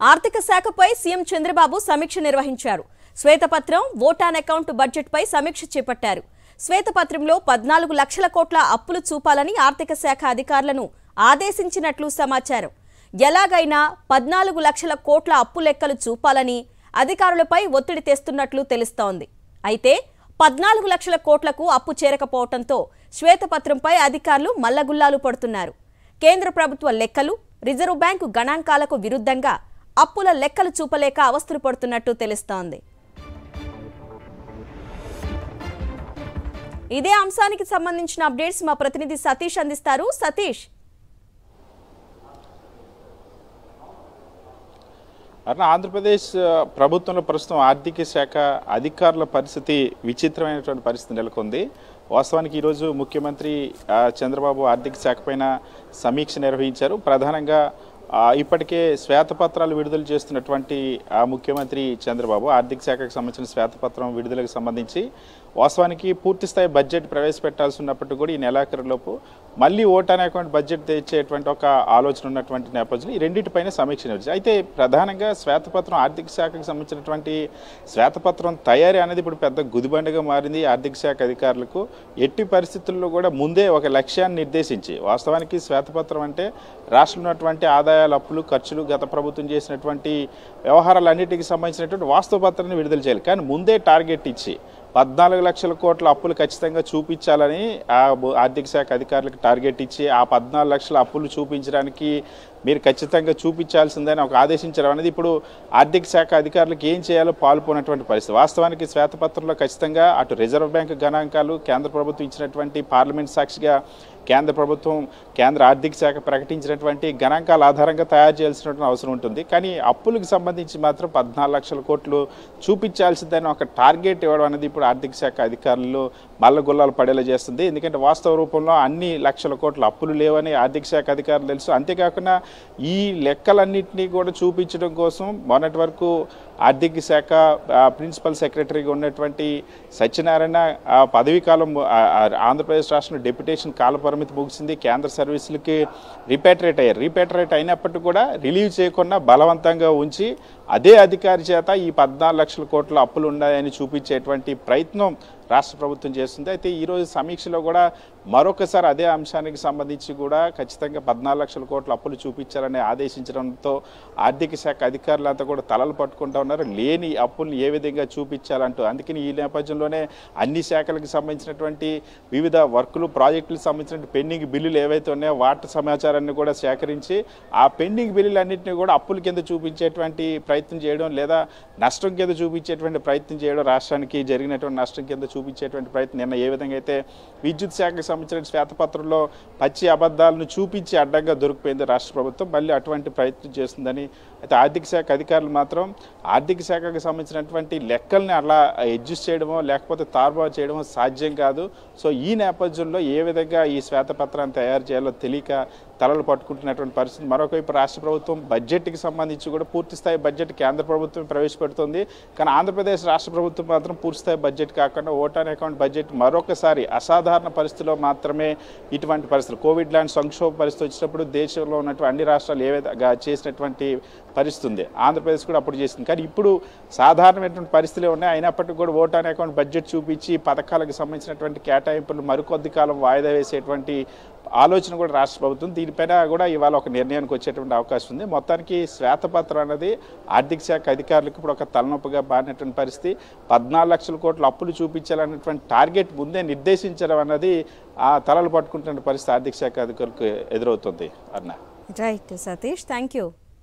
ఆర్థిక శాఖపై సీఎం చంద్రబాబు సమీక్ష నిర్వహించారు. శ్వేతపత్రం, ఓట్ ఆన్ అకౌంట్ బడ్జెట్పై సమీక్ష చేపట్టారు. శ్వేతపత్రంలో 14 లక్షల కోట్ల అప్పులు చూపాలని ఆర్థిక శాఖ అధికారులను ఆదేశించినట్లు సమాచారం. ఎలాగైనా 14 లక్షల కోట్ల అప్పు లెక్కలు చూపాలని అధికారులపై ఒత్తిడి తెస్తున్నట్లు తెలుస్తోంది. అయితే 14 లక్షల కోట్లకు అప్పు చేరకపోవడంతో శ్వేతపత్రంపై అధికారులు మల్లగుల్లాలు పడుతున్నారు. కేంద్ర ప్రభుత్వ లెక్కలు, రిజర్వ్ బ్యాంకు గణాంకాలకు విరుద్ధంగా అప్పుల లెక్కలు చూపలేక అవస్థలు పడుతున్నట్టు తెలుస్తోంది. ఇదే అంశానికి సంబంధించిన అప్డేట్స్ మా ప్రతినిధి సతీష్ అందిస్తారు. సతీష్, ఆంధ్రప్రదేశ్ ప్రభుత్వంలో ప్రస్తుతం ఆర్థిక శాఖ అధికారుల పరిస్థితి విచిత్రమైనటువంటి పరిస్థితి నెలకొంది. వాస్తవానికి ఈరోజు ముఖ్యమంత్రి చంద్రబాబు ఆర్థిక శాఖ పైన సమీక్ష నిర్వహించారు. ప్రధానంగా ఇప్పటికే శ్వేతపత్రాలు విడుదల చేస్తున్నటువంటి ముఖ్యమంత్రి చంద్రబాబు ఆర్థిక శాఖకు సంబంధించిన శ్వేతపత్రం విడుదలకు సంబంధించి వాస్తవానికి పూర్తిస్థాయి బడ్జెట్ ప్రవేశపెట్టాల్సి ఉన్నప్పటికీ కూడా ఈ నెలాఖరులోపు మళ్ళీ ఓట్ ఆన్ అకౌంట్ బడ్జెట్ తెచ్చేటువంటి ఒక ఆలోచన ఉన్నటువంటి నేపథ్యంలో ఈ రెండింటిపైన సమీక్ష నిర్వహించారు. అయితే ప్రధానంగా శ్వేతపత్రం ఆర్థిక శాఖకు సంబంధించినటువంటి శ్వేతపత్రం తయారీ అనేది ఇప్పుడు పెద్ద గుదిబండగా మారింది. ఆర్థిక శాఖ అధికారులకు ఎట్టి పరిస్థితుల్లో కూడా ముందే ఒక లక్ష్యాన్ని నిర్దేశించి, వాస్తవానికి శ్వేతపత్రం అంటే రాష్ట్రంలో ఉన్నటువంటి ఆదాయాలు, అప్పులు, ఖర్చులు, గత ప్రభుత్వం చేసినటువంటి వ్యవహారాలన్నిటికీ సంబంధించినటువంటి వాస్తవ పత్రాన్ని విడుదల చేయాలి. కానీ ముందే టార్గెట్ ఇచ్చి 14 లక్షల కోట్ల అప్పులు ఖచ్చితంగా చూపించాలని ఆర్థిక శాఖ అధికారులకు టార్గెట్ ఇచ్చి ఆ 14 లక్షల అప్పులు చూపించడానికి మీరు ఖచ్చితంగా చూపించాల్సిందని ఒక ఆదేశించడం అనేది ఇప్పుడు ఆర్థిక శాఖ అధికారులకు ఏం చేయాలో పాల్పోయినటువంటి పరిస్థితి. వాస్తవానికి శ్వేతపత్రంలో ఖచ్చితంగా అటు రిజర్వ్ బ్యాంకు గణాంకాలు, కేంద్ర ప్రభుత్వం ఇచ్చినటువంటి పార్లమెంట్ సాక్షిగా కేంద్ర ప్రభుత్వం, కేంద్ర ఆర్థిక శాఖ ప్రకటించినటువంటి గణాంకాల ఆధారంగా తయారు చేయాల్సినటువంటి అవసరం ఉంటుంది. కానీ అప్పులకు సంబంధించి మాత్రం 14 లక్షల కోట్లు చూపించాల్సిందని ఒక టార్గెట్ ఇవ్వడం అనేది ఇప్పుడు ఆర్థిక శాఖ అధికారులు మల్లగుల్లాలు పడేలా చేస్తుంది. ఎందుకంటే వాస్తవ రూపంలో అన్ని లక్షల కోట్ల అప్పులు లేవని ఆర్థిక శాఖ అధికారులు తెలుసు. అంతేకాకుండా ఈ లెక్కలన్నింటినీ కూడా చూపించడం కోసం మొన్నటి వరకు ఆర్థిక శాఖ ప్రిన్సిపల్ సెక్రటరీగా ఉన్నటువంటి సత్యనారాయణ పదవీ కాలం ఆంధ్రప్రదేశ్ రాష్ట్రంలో డెప్యుటేషన్ కాలపరిమితి ముగిసింది. కేంద్ర సర్వీసులకి రీపాట్రియేట్ అయ్యారు. రీపాట్రియేట్ అయినప్పటికీ కూడా రిలీవ్ చేయకుండా బలవంతంగా ఉంచి అదే అధికారి చేత ఈ 14 లక్షల కోట్ల అప్పులు ఉన్నాయని చూపించేటువంటి ప్రయత్నం రాష్ట్ర ప్రభుత్వం చేస్తుంది. అయితే ఈరోజు సమీక్షలో కూడా మరొకసారి అదే అంశానికి సంబంధించి కూడా ఖచ్చితంగా 14 లక్షల కోట్ల అప్పులు చూపించాలని ఆదేశించడంతో ఆర్థిక శాఖ అధికారులంతా కూడా తలలు పట్టుకుంటూ ఉన్నారు. లేని అప్పుల్ని ఏ విధంగా చూపించాలంటూ. అందుకని ఈ నేపథ్యంలోనే అన్ని శాఖలకు సంబంధించినటువంటి వివిధ వర్కులు, ప్రాజెక్టులకు సంబంధించిన పెండింగ్ బిల్లులు ఏవైతే ఉన్నాయో వాటి సమాచారాన్ని కూడా సేకరించి ఆ పెండింగ్ బిల్లులన్నింటినీ కూడా అప్పుల కింద చూపించేటువంటి ప్రయత్నం చేయడం, లేదా నష్టం కింద చూపించేటువంటి ప్రయత్నం చేయడం, రాష్ట్రానికి జరిగినటువంటి నష్టం కింద చూపించేటువంటి ప్రయత్నం. నిన్న ఏ విధంగా అయితే విద్యుత్ శాఖకు సంబంధించిన శ్వేతపత్రంలో పచ్చి అబద్ధాలను చూపించి అడ్డంగా దొరికిపోయింది రాష్ట్ర ప్రభుత్వం, మళ్ళీ అటువంటి ప్రయత్నం చేస్తుందని. అయితే ఆర్థిక శాఖ అధికారులు మాత్రం ఆర్థిక శాఖకు సంబంధించినటువంటి లెక్కల్ని అలా అడ్జస్ట్ చేయడమో లేకపోతే తారుమారు చేయడమో సాధ్యం కాదు. సో ఈ నేపథ్యంలో ఏ విధంగా ఈ శ్వేతపత్రాన్ని తయారు చేయాలో తెలియక తలలు పట్టుకుంటున్నటువంటి పరిస్థితి. మరొకవైపు రాష్ట్ర ప్రభుత్వం బడ్జెట్కి సంబంధించి కూడా పూర్తిస్థాయి బడ్జెట్ కేంద్ర ప్రభుత్వం ప్రవేశపెడుతుంది. కానీ ఆంధ్రప్రదేశ్ రాష్ట్ర ప్రభుత్వం మాత్రం పూర్తిస్థాయి బడ్జెట్ కాకుండా ఓట్ ఆన్ అకౌంట్ బడ్జెట్ మరొకసారి అసాధారణ పరిస్థితిలో మాత్రమే ఇటువంటి పరిస్థితులు, కోవిడ్ లాంటి సంక్షోభ పరిస్థితి వచ్చినప్పుడు దేశంలో ఉన్నటువంటి అన్ని రాష్ట్రాలు ఏ విధంగా చేసినటువంటి పరిస్థితి ఉంది, ఆంధ్రప్రదేశ్ కూడా అప్పుడు చేసింది. కానీ ఇప్పుడు సాధారణమైనటువంటి పరిస్థితులే ఉన్నాయి. అయినప్పటికీ కూడా ఓట్ ఆన్ అకౌంట్ బడ్జెట్ చూపించి పథకాలకు సంబంధించినటువంటి కేటాయింపులు మరికొద్ది కాలం వాయిదా వేసేటువంటి ఆలోచన కూడా రాష్ట్ర ప్రభుత్వం. దీనిపైన కూడా ఇవాళ ఒక నిర్ణయానికి వచ్చేటువంటి అవకాశం ఉంది. మొత్తానికి శ్వేతపత్రం అనేది ఆర్థిక శాఖ అధికారులకు ఇప్పుడు ఒక తలనొప్పిగా మారినటువంటి పరిస్థితి. 14 లక్షల కోట్ల అప్పులు చూపించాలన్నటువంటి టార్గెట్ ముందే నిర్దేశించడం అన్నది ఆ తలలు పట్టుకుంటున్న పరిస్థితి ఆర్థిక శాఖ అధికారులకు ఎదురవుతుంది. అన్న రైట్ సతీష్, థ్యాంక్ యూ.